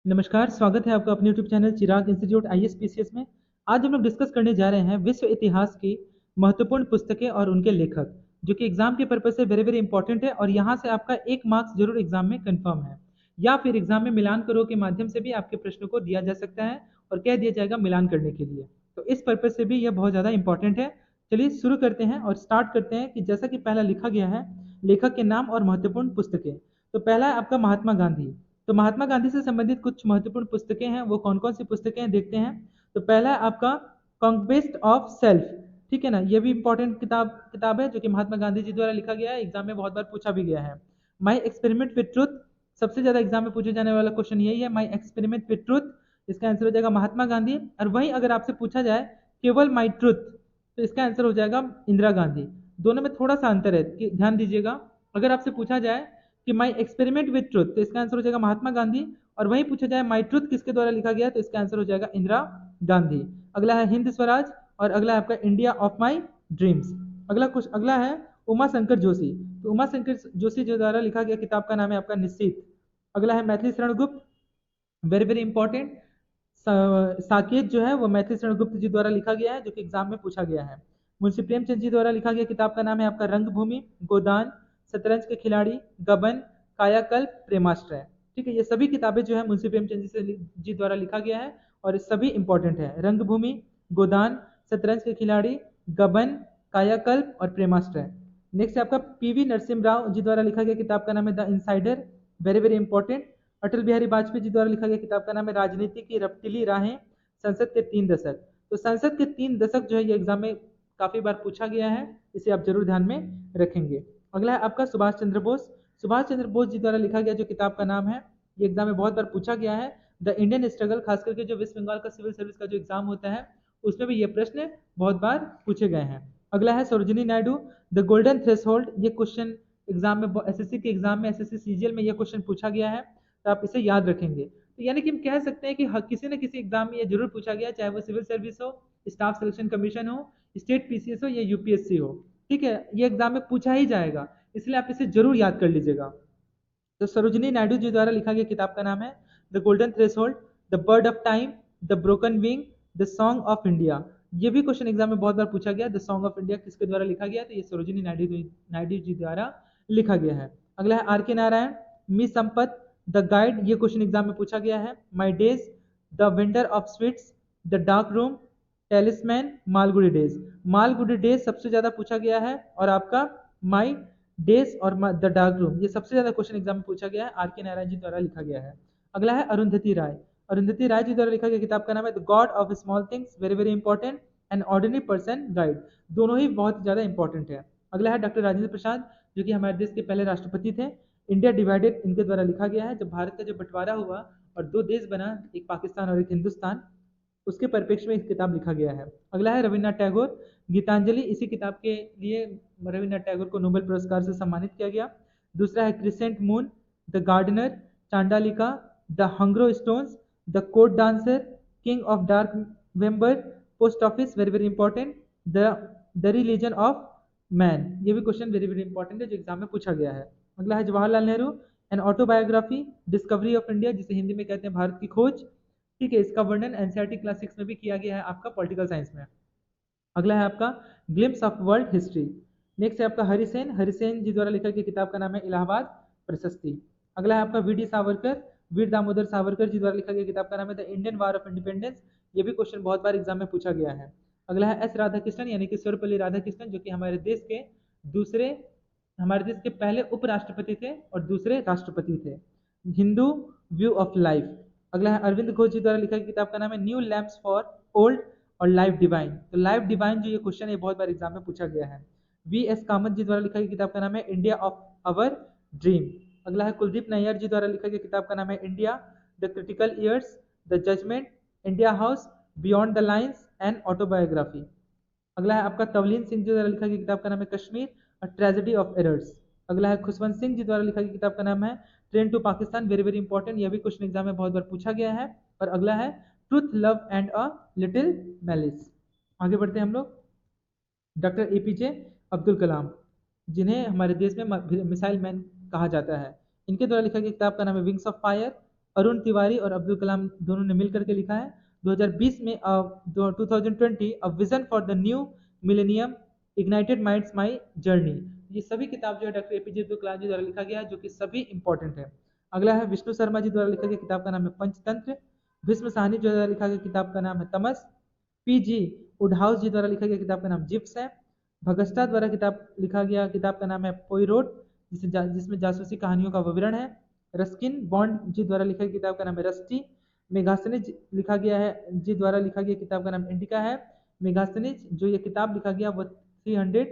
नमस्कार, स्वागत है आपका अपने यूट्यूब चैनल चिराग इंस्टीट्यूट आईएएस में। आज हम लोग डिस्कस करने जा रहे हैं विश्व इतिहास की महत्वपूर्ण पुस्तकें और उनके लेखक, जो कि एग्जाम के पर्पज से वेरी वेरी इंपॉर्टेंट है और यहाँ से आपका 1 मार्क्स जरूर एग्जाम में कंफर्म है, या फिर एग्जाम में मिलान करो के माध्यम से भी आपके प्रश्नों को दिया जा सकता है और कह दिया जाएगा मिलान करने के लिए। तो इस पर्पज से भी यह बहुत ज़्यादा इंपॉर्टेंट है। चलिए शुरू करते हैं और स्टार्ट करते हैं कि जैसा कि पहला लिखा गया है, लेखक के नाम और महत्वपूर्ण पुस्तकें। तो पहला है आपका महात्मा गांधी। तो महात्मा गांधी से संबंधित कुछ महत्वपूर्ण पुस्तकें हैं, वो कौन कौन सी पुस्तकें हैं देखते हैं। तो पहला है आपका कॉन्क्वेस्ट ऑफ सेल्फ। ठीक है ना, ये भी इंपॉर्टेंट किताब है जो कि महात्मा गांधी जी द्वारा लिखा गया है, एग्जाम में बहुत बार पूछा भी गया है। माई एक्सपेरिमेंट विद ट्रुथ, सबसे ज्यादा एग्जाम में पूछे जाने वाला क्वेश्चन यही है, माई एक्सपेरिमेंट विद ट्रुथ। इसका आंसर हो जाएगा महात्मा गांधी। और वहीं अगर आपसे पूछा जाए केवल माई ट्रुथ, तो इसका आंसर हो जाएगा इंदिरा गांधी। दोनों में थोड़ा सा अंतर है कि ध्यान दीजिएगा। अगर आपसे पूछा जाए कि माई एक्सपेरिमेंट विद ट्रुथ, तो इसका आंसर हो जाएगा महात्मा गांधी। और वहीं पूछा जाए माई ट्रुथ किसके द्वारा लिखा गया, तो इसका आंसर हो जाएगा इंदिरा गांधी। अगला है हिंद स्वराज, और अगला है आपका इंडिया ऑफ माई ड्रीम्स। अगला है उमा शंकर जोशी। तो उमा शंकर जोशी जो द्वारा लिखा गया किताब का नाम है आपका निश्चित। अगला है Maithili Sharan Gupt, very very important. Saket जो है वो मैथिली शरण गुप्त जी द्वारा लिखा गया है, जो कि एग्जाम में पूछा गया है। मुंशी प्रेमचंद जी द्वारा लिखा गया किताब का नाम है आपका रंगभूमि, गोदान, शतरंज के खिलाड़ी, गबन, कायाकल्प, प्रेमाश्रय। ठीक है, ये सभी किताबें जो है मुंशी प्रेमचंद जी द्वारा लिखा गया है और सभी इंपॉर्टेंट है। रंगभूमि, गोदान, शतरंज के खिलाड़ी, गबन, कायाकल्प और प्रेमाश्रय। नेक्स्ट है आपका पीवी नरसिम्हा राव जी द्वारा लिखा गया किताब का नाम है the insider, very very important. Atal Bihari Vajpayee ji द्वारा लिखा गया किताब का नाम है राजनीति की रपटीली राहें, संसद के 3 दशक। तो संसद के 3 दशक जो है ये एग्जाम में काफी बार पूछा गया है, इसे आप जरूर ध्यान में रखेंगे। अगला है आपका सुभाष चंद्र बोस। सुभाष चंद्र बोस जी द्वारा लिखा गया जो किताब का नाम है, ये एग्जाम में बहुत बार पूछा गया है, द इंडियन स्ट्रगल। खास करके जो वेस्ट बंगाल का सिविल सर्विस का जो एग्जाम होता है उसमें भी ये प्रश्न बहुत बार पूछे गए हैं। अगला है Sarojini Naidu, the golden threshold. ये क्वेश्चन एग्जाम में एसएससी के एग्जाम में एसएससी सीजीएल में ये क्वेश्चन पूछा गया है, तो आप इसे याद रखेंगे। तो यानी कि हम कह सकते हैं कि किसी न किसी एग्जाम में ये जरूर पूछा गया, चाहे वो सिविल सर्विस हो, स्टाफ सिलेक्शन कमीशन हो, स्टेट पीसीएस हो या यूपीएससी हो। ठीक है, ये एग्जाम में पूछा ही जाएगा, इसलिए आप इसे जरूर याद कर लीजिएगा। तो सरोजिनी नायडू जी द्वारा लिखा गया किताब का नाम है the golden threshold, the bird of time, the broken wing, the song of India. ये भी क्वेश्चन एग्जाम में बहुत बार पूछा गया, द सॉन्ग ऑफ इंडिया किसके द्वारा लिखा गया, तो ये सरोजिनी नायडू जी द्वारा लिखा गया है। अगला है आर के नारायण, मी संपत, द गाइड। ये क्वेश्चन एग्जाम में पूछा गया है। My days, the vendor of sweets, the dark room, talisman, Malgudi days. Malgudi days सबसे ज्यादा पूछा गया है, और आपका माई डेज और द डार्क रूम ये सबसे ज्यादा क्वेश्चन एग्जाम में पूछा गया है, आर के नारायण जी द्वारा लिखा गया है। अगला है अरुंधति राय। अरुंधति राय जी द्वारा लिखा गया किताब का नाम है the God of small things, very very important. And ordinary person guide, दोनों ही बहुत ज्यादा इंपॉर्टेंट है। अगला है डॉक्टर राजेंद्र प्रसाद, जो कि हमारे देश के पहले राष्ट्रपति थे। इंडिया डिवाइडेड इनके द्वारा लिखा गया है, जब भारत का जो बंटवारा हुआ और 2 देश बना, एक पाकिस्तान और एक हिंदुस्तान, उसके परिप्रेक्ष्य में एक किताब लिखा गया है। अगला है रविन्द्रनाथ टैगोर, गीतांजलि। इसी किताब के लिए रविन्द्रनाथ टैगोर को नोबेल पुरस्कार से सम्मानित किया गया। दूसरा है crescent moon, the gardener, Chandalika, the hungry stones, the court dancer, king of dark chamber, post office, very very important, the religion of man. ये भी क्वेश्चन वेरी वेरी इंपॉर्टेंट है जो एग्जाम में पूछा गया है। अगला है Jawaharlal Nehru, an autobiography, discovery of India, जिसे हिंदी में कहते हैं भारत की खोज। ठीक है, इसका वर्णन एनसीईआरटी क्लास 6 में भी किया गया है आपका पॉलिटिकल साइंस में। अगला है आपका glimpse of world history. Next है आपका हरिसेन। हरिसेन जी द्वारा लिखा गया किताब का नाम है इलाहाबाद प्रशस्ति। अगला है आपका वीडी सावरकर, वीर दामोदर सावरकर जी द्वारा लिखा गया किताब का नाम है the Indian war of independence. ये भी क्वेश्चन बहुत बार एग्जाम में पूछा गया है। अगला है एस राधाकृष्णन, यानी कि सर्वपल्ली राधाकृष्णन, जो कि दूसरे हमारे देश के पहले उपराष्ट्रपति थे और दूसरे राष्ट्रपति थे। Hindu view of life. अगला है अरविंद घोष जी द्वारा लिखा गया किताब का नाम है न्यू लैम्प्स फॉर ओल्ड और लाइफ डिवाइन। तो लाइफ डिवाइन जो ये क्वेश्चन है बहुत बार एग्जाम में पूछा गया है। वी एस कामत जी द्वारा लिखा गया किताब का नाम है इंडिया ऑफ अवर ड्रीम। अगला है कुलदीप नैयर जी द्वारा लिखा गया किताब का नाम है India, the critical years, the judgement, India house, beyond the lines and autobiography. अगला है आपका तवलीन सिंह जी द्वारा लिखा गया किताब का नाम है कश्मीर, अ ट्रेजेडी ऑफ एरर्स। अगला है खुशवंत सिंह जी द्वारा लिखा गया किताब का नाम है train to Pakistan, very very important, यह भी क्वेश्चन एग्जाम में बहुत बार पूछा गया है। और अगला है truth, love and a little malice. आगे बढ़ते हैं हम लोग। डॉक्टर एपीजे अब्दुल कलाम, जिन्हें हमारे देश में मिसाइल मैन कहा जाता है, इनके द्वारा लिखा गया किताब का नाम है wings of fire, Arun Tiwari और अब्दुल कलाम दोनों ने मिल करके लिखा है। 2020 में 2020 a vision for the new millennium ignited minds my journey. ये सभी किताब जो है डॉक्टर एपीजे अब्दुल कलाम जी द्वारा लिखा गया है, जो कि सभी इंपॉर्टेंट है। अगला है विष्णु शर्मा जी द्वारा लिखा गया किताब का नाम है पंचतंत्र। भीष्म साहनी जी द्वारा लिखा गया किताब का नाम है तमस। पीजी वुडहाउस जी द्वारा लिखा गया किताब का नाम जिप्स है। भगस्टा द्वारा किताब लिखा गया किताब का नाम है पोइरोट, जिसमें जासूसी कहानियों का विवरण है। रस्किन बॉन्ड जी द्वारा लिखा गया किताब का नाम है रस्टी। मेगास्थनीज लिखा गया है जी द्वारा लिखा गया किताब का नाम इंडिका है। मेगास्थनीज जो ये किताब लिखा गया वो 300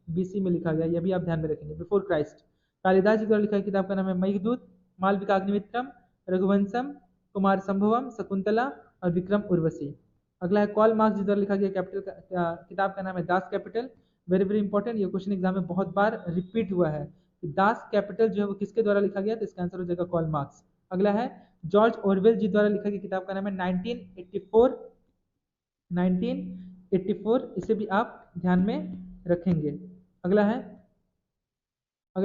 बीसी में लिखा गया, यह भी आप ध्यान में रखेंगे, बिफोर क्राइस्ट। कालिदास जी द्वारा लिखा गया किताब का नाम है मेघदूत। मालविकाग्निमित्रम, रघुवंशम, कुमार संभवम, शकुंतला और विक्रम उर्वशी। अगला है कॉल मार्क्स जी द्वारा लिखा गया किताब का नाम है Das Kapital. Very very important, ये क्वेश्चन एग्जाम में बहुत बार रिपीट हुआ है कि दास कैपिटल जो है वो किसके द्वारा लिखा गया, तो इसका आंसर हो जाएगा कॉल मार्क्स। अगला है जॉर्ज ऑरवेल जी द्वारा लिखा गया किताब का नाम है 1984। इसे भी आप ध्यान में रखेंगे। अगला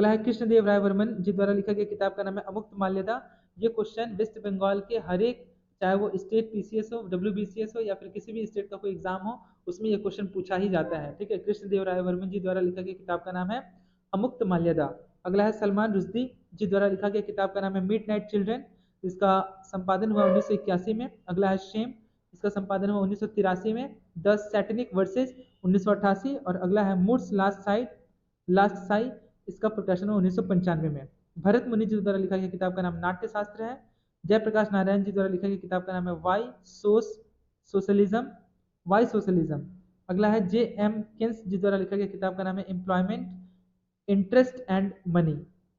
है कृष्णदेव राय वर्मन जी द्वारा लिखा गया किताब का नाम है अमुक्त माल्यदा। ये क्वेश्चन वेस्ट बंगाल के हर एक, चाहे वो स्टेट पीसीएस हो, डब्ल्यूबीसीएस हो या फिर किसी भी स्टेट का कोई एग्जाम हो, उसमें ये क्वेश्चन पूछा ही जाता है। ठीक है, कृष्णदेव राय वर्मन जी द्वारा लिखा गया किताब का नाम है अमुक्त माल्यदा। अगला है सलमान रुश्दी जी द्वारा लिखा गया किताब का नाम है मिड नाइट चिल्ड्रन। इसका संपादन हुआ 1981 में। अगला है शेम, इसका संपादन हुआ 1983 में। The satanic versus 1988। और अगला है मूड्स लास्ट साइड, इसका प्रकाशन हुआ 1995 में। भरत मुनि जी द्वारा लिखा गया किताब का नाम नाट्य शास्त्र है। जयप्रकाश नारायण जी द्वारा लिखा गया किताब का नाम है वाई सोशलिज्म। अगला है जे एम केन्स जी द्वारा लिखा गया किताब का नाम है एम्प्लॉयमेंट, इंटरेस्ट एंड मनी।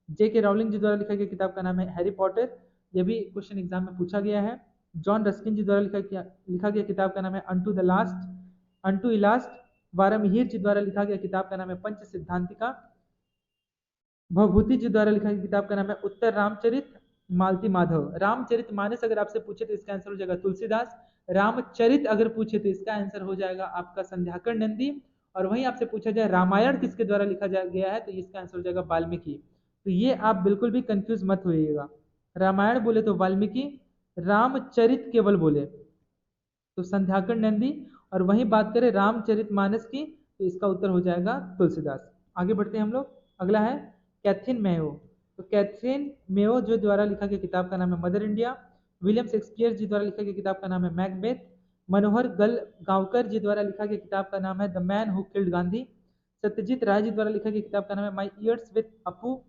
जे के रावलिंग जी द्वारा लिखा गया किताब का नाम है हैरी पॉटर। यह भी क्वेश्चन एग्जाम में पूछा गया है। जॉन रस्किन जी द्वारा लिखा गया किताब का नाम है अनटू द लास्ट। वारामिहिर जी द्वारा लिखा गया किताब का नाम है पंच सिद्धांतिका। भवभूति जी द्वारा लिखा गया किताब का नाम है उत्तर रामचरित मालती माधव। रामचरित मानस अगर आपसे पूछे तो इसका आंसर हो जाएगा तुलसीदास। रामचरित अगर पूछे तो इसका आंसर हो जाएगा आपका संध्याकर नंदी। और वहीं आपसे पूछा जाए रामायण किसके द्वारा लिखा गया है, तो इसका आंसर हो जाएगा वाल्मीकि। तो ये आप बिल्कुल भी कंफ्यूज मत होइएगा, रामायण बोले तो वाल्मीकि, रामचरित केवल बोले तो संध्याकर नंदी, और वहीं बात करें रामचरित मानस की तो इसका उत्तर हो जाएगा तुलसीदास। आगे बढ़ते हैं हम लोग। अगला है कैथरीन मेयो। तो कैथरीन मेयो जो द्वारा लिखा गया किताब का नाम है मदर इंडिया। विलियम शेक्सपियर जी द्वारा लिखा गया किताब का नाम है मैकबेथ। मनोहर गांवकर जी द्वारा लिखा गया किताब का नाम है the man who killed Gandhi. Satyajit Ray ji द्वारा लिखा गया किताब का नाम है my years with Apu.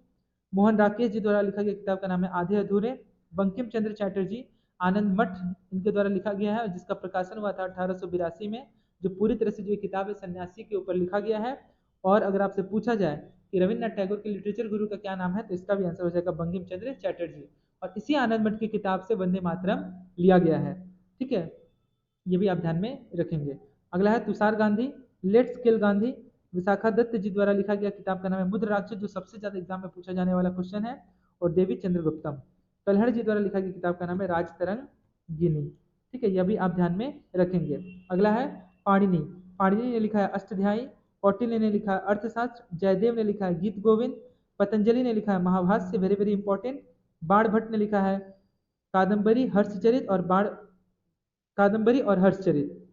Mohan Rakesh ji द्वारा लिखा गया किताब का नाम है आधे अधूरे। बंकिम चंद्र चैटर्जी आनंद मठ इनके द्वारा लिखा गया है, जिसका प्रकाशन हुआ था 1882 में। जो पूरी तरह से जो किताब है सन्यासी के ऊपर लिखा गया है। और अगर आपसे पूछा जाए कि रविन्द्रनाथ टैगोर के लिटरेचर गुरु का क्या नाम है, तो इसका भी आंसर हो जाएगा बंकिम चंद्र चैटर्जी। और इसी आनंद मठ की किताब से वंदे मातरम लिया गया है। ठीक है, ये भी आप ध्यान में रखेंगे। अगला है तुषार गांधी लेट्स किल गांधी। विशाखा दत्त जी द्वारा लिखा गया किताब का नाम है मुद्र राक्षस, जो सबसे ज्यादा एग्जाम में पूछा जाने वाला क्वेश्चन है। और देवी चंद्रगुप्तम। कल्हड़ जी द्वारा लिखा गया किताब का नाम है राज तरंगिनी। ठीक है, यह भी आप ध्यान में रखेंगे। अगला है पाणिनि। पाणिनि ने लिखा है अष्टध्यायी। कौटिल्य ने लिखा है अर्थशास्त्र। जयदेव ने लिखा है गीत गोविंद। पतंजलि ने लिखा है महाभाष्य, वेरी वेरी इंपॉर्टेंट। बाण भट्ट ने लिखा है कादम्बरी हर्षचरित और हर्षचरित।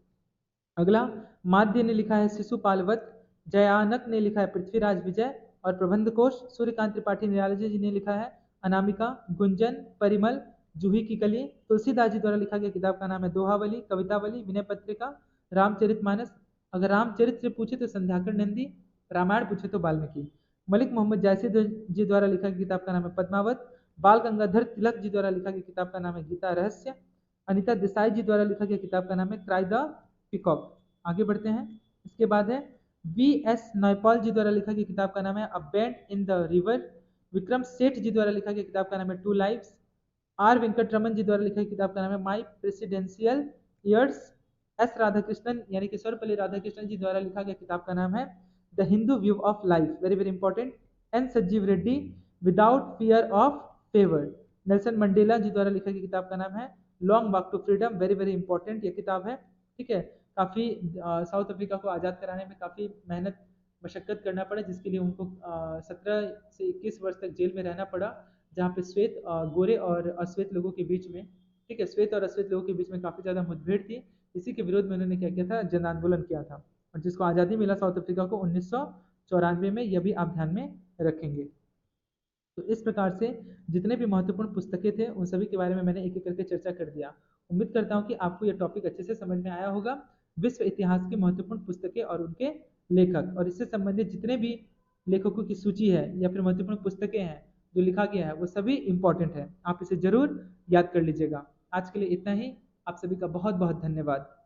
अगला माध्य ने लिखा है शिशुपालवत। जयानक ने लिखा है पृथ्वीराज विजय और प्रबंध कोश। सूर्यकांत त्रिपाठी निराला जी ने लिखा है अनामिका। गुंजन परिमल जूही की कली। तुलसीदास जी द्वारा लिखा गया किताब का नाम है दोहावली, कवितावली, विनय पत्रिका, रामचरितमानस। अगर रामचरित से पूछे तो संध्याकर नंदी, रामायण पूछे तो वाल्मीकि। मलिक मोहम्मद जायसी जी द्वारा लिखा गया किताब का नाम है पद्मावत। बाल गंगाधर तिलक जी द्वारा लिखा गया किताब का नाम है गीता रहस्य। अनिता देसाई जी द्वारा लिखा गया किताब का नाम है क्राई द पिकॉक। आगे बढ़ते हैं। इसके बाद है वी एस नयपाल जी द्वारा लिखा गया किताब का नाम है a band in the river. Vikram Seth जी द्वारा लिखा गया किताब का नाम है टू लाइव्स। आर वेंकटरमन जी द्वारा लिखा गया किताब का नाम है माई प्रेसिडेंशियल ईयर्स। एस राधाकृष्णन यानी कि सर्वपल्ली राधाकृष्णन जी द्वारा लिखा गया किताब का नाम है the Hindu view of life, very very important. N Sanjiva Reddy without fear of favour. Nelson Mandela ji द्वारा लिखा गया किताब का नाम है long walk to freedom, very very important ये किताब है। ठीक है, काफ़ी साउथ अफ्रीका को आज़ाद कराने में काफ़ी मेहनत मशक्क़त करना पड़ा, जिसके लिए उनको 17 से 21 वर्ष तक जेल में रहना पड़ा। जहाँ पे गोरे और अश्वेत लोगों के बीच में, ठीक है, श्वेत और अश्वेत लोगों के बीच में काफ़ी ज़्यादा मुठभेड़ थी। इसी के विरोध में उन्होंने क्या किया था, जन आंदोलन किया था, और जिसको आज़ादी मिला साउथ अफ्रीका को 1994 में, यह भी आप ध्यान में रखेंगे। तो इस प्रकार से जितने भी महत्वपूर्ण पुस्तकें थे उन सभी के बारे में मैंने एक एक करके चर्चा कर दिया। उम्मीद करता हूँ कि आपको यह टॉपिक अच्छे से समझ में आया होगा। विश्व इतिहास की महत्वपूर्ण पुस्तकें और उनके लेखक, और इससे संबंधित जितने भी लेखकों की सूची है या फिर महत्वपूर्ण पुस्तकें हैं जो लिखा गया है, वो सभी इंपॉर्टेंट है। आप इसे जरूर याद कर लीजिएगा। आज के लिए इतना ही। आप सभी का बहुत बहुत धन्यवाद।